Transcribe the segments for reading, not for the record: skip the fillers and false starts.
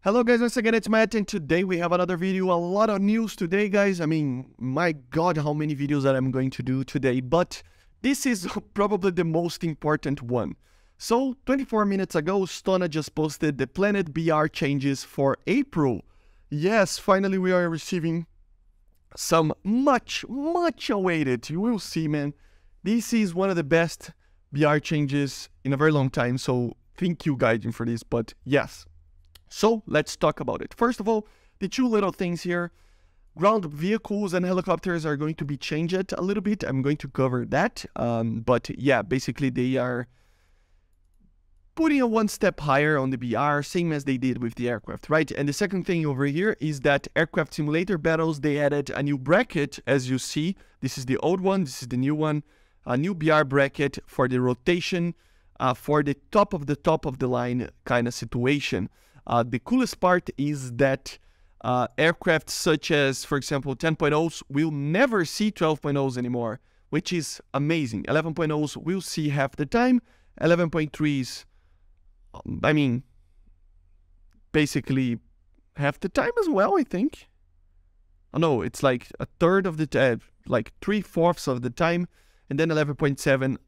Hello guys, once again it's Matt, and today we have another video. A lot of news today, guys. I mean, my god, how many videos that I'm going to do today, but this is probably the most important one. So 24 minutes ago, Stona just posted the Planet BR changes for April. Yes, finally we are receiving some much awaited. You will see, man. This is one of the best BR changes in a very long time, so thank you guys for this, but yes. So let's talk about it. First of all, the two little things here. Ground vehicles and helicopters are going to be changed a little bit. I'm going to cover that. But yeah, basically they are putting a one step higher on the BR, same as they did with the aircraft, right? And the second thing over here is that aircraft simulator battles, they added a new bracket, as you see. This is the old one, this is the new one. A new BR bracket for the rotation, for the top of the line kind of situation. The coolest part is that aircraft such as, for example, 10.0s will never see 12.0s anymore, which is amazing. 11.0s will see half the time. 11.3s, I mean, basically half the time as well, I think. Oh, no, it's like a third of the time, like 3/4 of the time, and then 11.7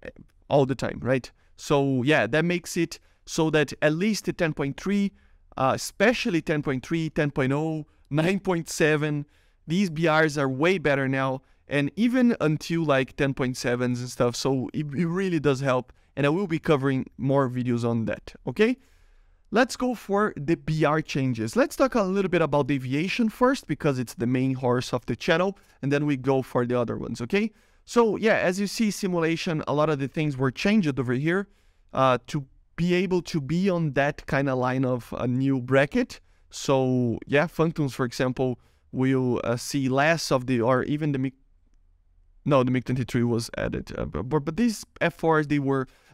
all the time, right? So yeah, that makes it so that at least the 10.3, especially 10.3, 10.0, 9.7, these BRs are way better now, and even until like 10.7s and stuff, so it really does help, and I will be covering more videos on that, okay? Let's go for the BR changes. Let's talk a little bit about aviation first, because it's the main horse of the channel, and then we go for the other ones, okay? So yeah, as you see, simulation, a lot of the things were changed over here to be able to be on that kind of line of a new bracket. So yeah, Phantoms, for example, will see less of the, or even the MiG, no, the MiG-23 was added, but these F4s,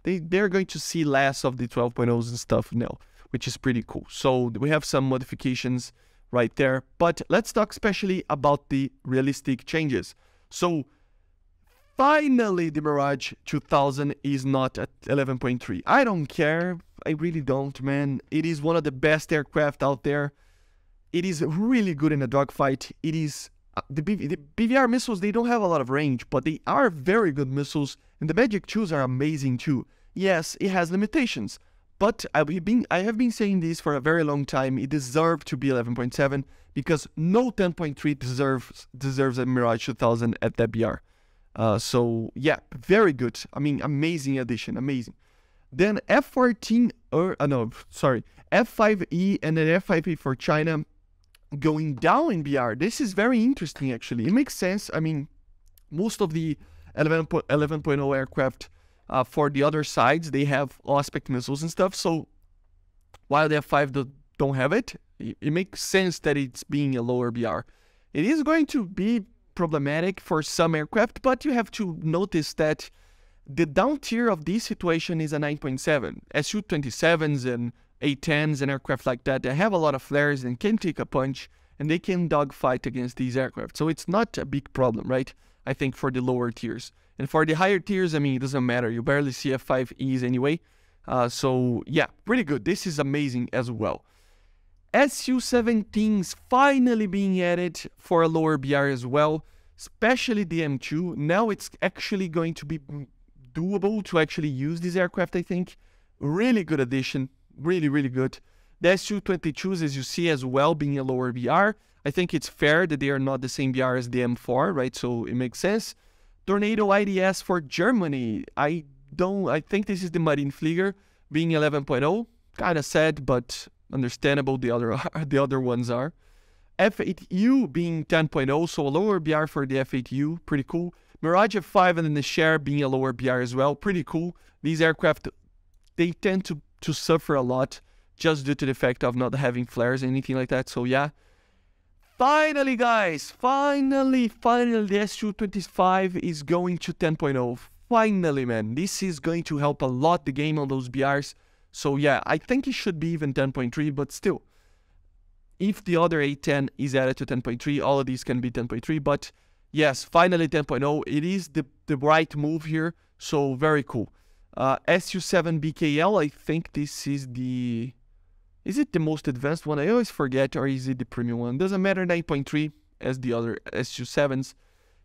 they're going to see less of the 12.0s and stuff now, which is pretty cool. So we have some modifications right there, but let's talk especially about the realistic changes. So finally, the Mirage 2000 is not at 11.3. I don't care. I really don't, man. It is one of the best aircraft out there. It is really good in a dogfight. It is... The BVR missiles, they don't have a lot of range, but they are very good missiles. And the Magic 2s are amazing too. Yes, it has limitations. But I have been saying this for a very long time. It deserved to be 11.7 because no 10.3 deserves a Mirage 2000 at that BR. So yeah, very good. I mean, amazing addition, amazing. Then F14, F5E and then F5E for China going down in BR. This is very interesting, actually. It makes sense. I mean, most of the 11.0 aircraft for the other sides, they have aspect missiles and stuff. So while the F5 don't have it, it makes sense that it's being a lower BR. It is going to be problematic for some aircraft, but you have to notice that the down tier of this situation is a 9.7. Su-25s and A-10s and aircraft like that, they have a lot of flares and can take a punch, and they can dogfight against these aircraft. So it's not a big problem, right? I think for the lower tiers. And for the higher tiers, I mean, it doesn't matter. You barely see F5Es anyway. So yeah, pretty good. This is amazing as well. Su-17s finally being added for a lower BR as well, especially the M2. Now it's actually going to be doable to actually use this aircraft, I think. Really good addition, really good. The Su-22s, as you see as well, being a lower BR. I think it's fair that they are not the same BR as the M4, right? So it makes sense. Tornado IDS for Germany. I think this is the Marineflieger being 11.0. Kind of sad, but understandable. The other ones are. F8U being 10.0, so a lower BR for the F8U, pretty cool. Mirage F5 and then the Share being a lower BR as well, pretty cool. These aircraft, they tend to suffer a lot just due to the fact of not having flares or anything like that, so yeah. Finally, guys, finally, the Su-25 is going to 10.0. Finally, man, this is going to help a lot the game on those BRs. So yeah, I think it should be even 10.3, but still, if the other A10 is added to 10.3, all of these can be 10.3, but yes, finally 10.0, it is the right move here, so very cool. Su-7 BKL, I think this is the Is it the most advanced one? I always forget, or is it the premium one? Doesn't matter, 9.3 as the other Su-7s.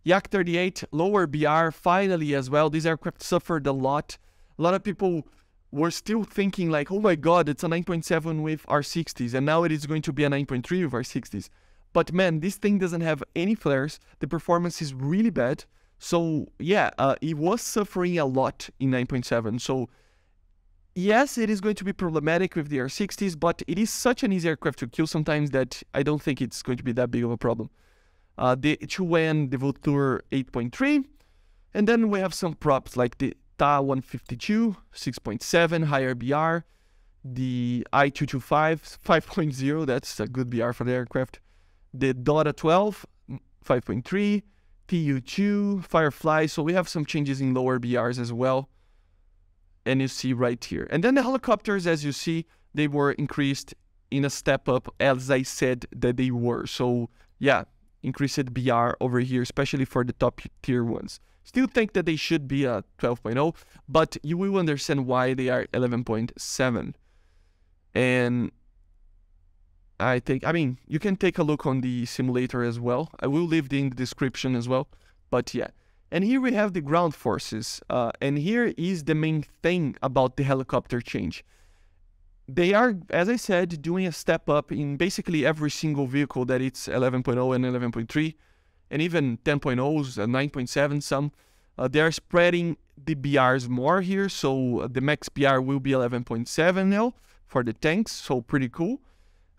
Yak 38, lower BR, finally as well. These aircraft suffered a lot. A lot of people were still thinking like, oh my god, it's a 9.7 with R60s, and now it is going to be a 9.3 with R60s. But man, this thing doesn't have any flares. The performance is really bad. So yeah, it was suffering a lot in 9.7. So yes, it is going to be problematic with the R60s, but it is such an easy aircraft to kill sometimes that I don't think it's going to be that big of a problem. The 2N Devotur 8.3, and then we have some props like the Ta-152 6.7 higher BR, the I-225 5.0, that's a good BR for the aircraft, the Dota 12 5.3, TU2, Firefly. So we have some changes in lower BRs as well. And you see right here. And then the helicopters, as you see, they were increased in a step up, as I said that they were. So yeah, increased BR over here, especially for the top tier ones. Still think that they should be a 12.0, but you will understand why they are 11.7. And I mean, you can take a look on the simulator as well. I will leave it in the description as well. But yeah. And here we have the ground forces, and here is the main thing about the helicopter change. They are, as I said, doing a step up in basically every single vehicle that it's 11.0 and 11.3, and even 10.0s, 9.7 some. They are spreading the BRs more here, so the max BR will be 11.7 now for the tanks, so pretty cool.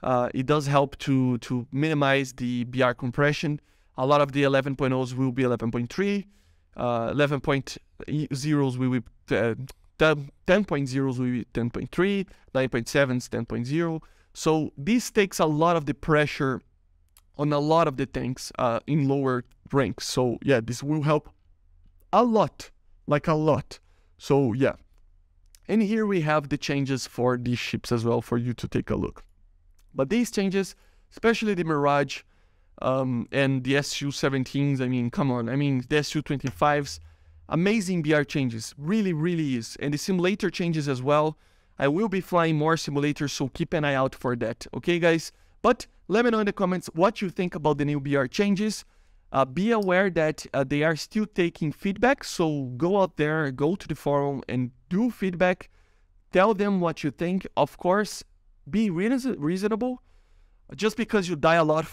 It does help to minimize the BR compression. A lot of the 11.0s will be 11.3. 11.0s will be 10.0s will be 10.3, 9.7s 10.0. So this takes a lot of the pressure on a lot of the tanks in lower ranks. So yeah, this will help a lot, like a lot. So yeah. And here we have the changes for these ships as well for you to take a look. But these changes, especially the Mirage, and the Su-17s, I mean, come on, I mean, the Su-25s, amazing BR changes, really, really is. And the simulator changes as well. I will be flying more simulators, so keep an eye out for that, okay, guys? But let me know in the comments what you think about the new BR changes. Be aware that they are still taking feedback, so go out there, go to the forum and do feedback. Tell them what you think. Of course, be reasonable. Just because you die a lot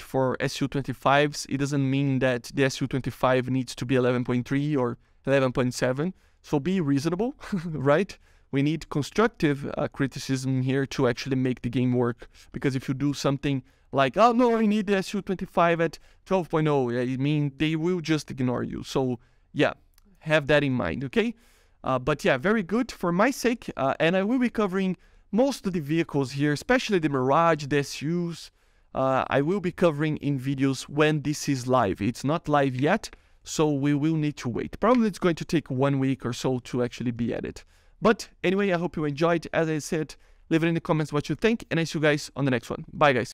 for Su-25s, it doesn't mean that the Su-25 needs to be 11.3 or 11.7. So be reasonable, right? We need constructive criticism here to actually make the game work. Because if you do something like, oh no, I need the Su-25 at 12.0, I mean, they will just ignore you. So yeah, have that in mind, okay? But yeah, very good for my sake. And I will be covering most of the vehicles here, especially the Mirage, the SUs, I will be covering in videos when this is live. It's not live yet, so we will need to wait. Probably it's going to take 1 week or so to actually be added. But anyway, I hope you enjoyed. As I said, leave it in the comments what you think, and I see you guys on the next one. Bye, guys.